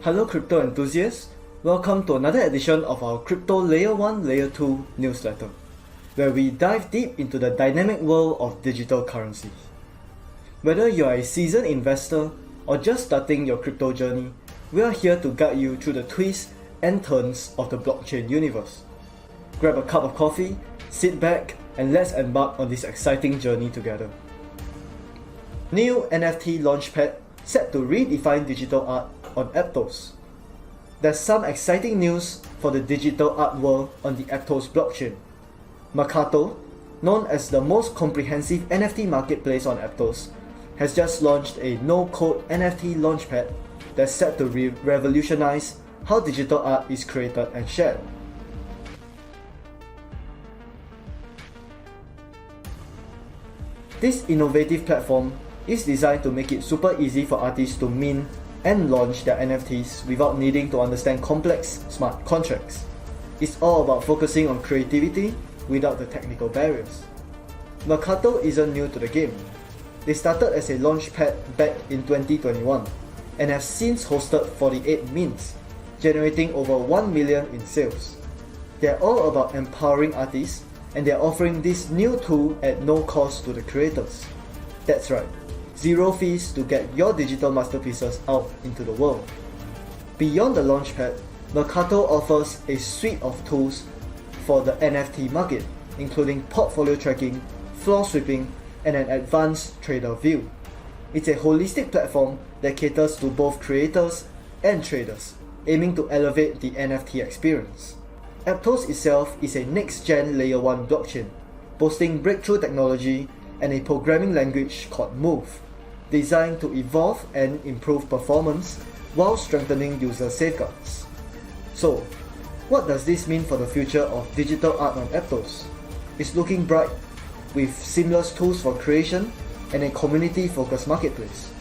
Hello crypto enthusiasts, welcome to another edition of our Crypto Layer 1 Layer 2 newsletter, where we dive deep into the dynamic world of digital currencies. Whether you are a seasoned investor or just starting your crypto journey, we are here to guide you through the twists and turns of the blockchain universe. Grab a cup of coffee, sit back, and let's embark on this exciting journey together. New NFT Launchpad set to redefine digital art on Aptos. There's some exciting news for the digital art world on the Aptos blockchain. Mercato, known as the most comprehensive NFT marketplace on Aptos, has just launched a no-code NFT Launchpad that's set to revolutionize how digital art is created and shared. This innovative platform is designed to make it super easy for artists to mint and launch their NFTs without needing to understand complex smart contracts. It's all about focusing on creativity without the technical barriers. Mercato isn't new to the game. They started as a launchpad back in 2021 and have since hosted 48 mints, generating over 1 million in sales. They're all about empowering artists, and they're offering this new tool at no cost to the creators. That's right, zero fees to get your digital masterpieces out into the world. Beyond the Launchpad, Mercato offers a suite of tools for the NFT market, including portfolio tracking, floor sweeping, and an advanced trader view. It's a holistic platform that caters to both creators and traders, aiming to elevate the NFT experience. Aptos itself is a next-gen Layer 1 blockchain, boasting breakthrough technology and a programming language called Move, designed to evolve and improve performance while strengthening user safeguards. So, what does this mean for the future of digital art on Aptos? It's looking bright, with seamless tools for creation and a community-focused marketplace.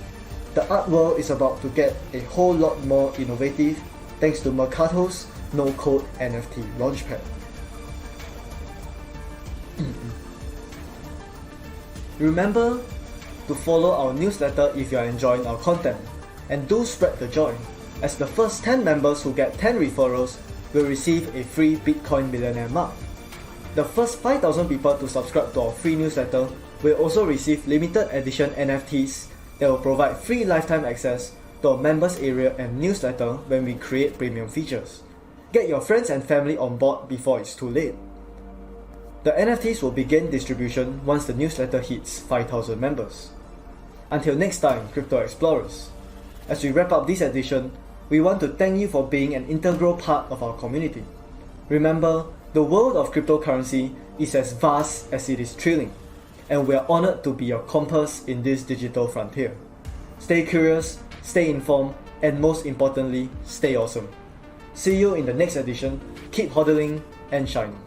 The art world is about to get a whole lot more innovative thanks to Mercato's no-code NFT Launchpad. Remember to follow our newsletter if you are enjoying our content, and do spread the joy, as the first 10 members who get 10 referrals will receive a free Bitcoin Millionaire mug. The first 5,000 people to subscribe to our free newsletter will also receive limited edition NFTs that will provide free lifetime access to our members area and newsletter when we create premium features. Get your friends and family on board before it's too late. The NFTs will begin distribution once the newsletter hits 5,000 members. Until next time, Crypto Explorers. As we wrap up this edition, we want to thank you for being an integral part of our community. Remember, the world of cryptocurrency is as vast as it is thrilling, and we are honored to be your compass in this digital frontier. Stay curious, stay informed, and most importantly, stay awesome. See you in the next edition. Keep hodling and shining.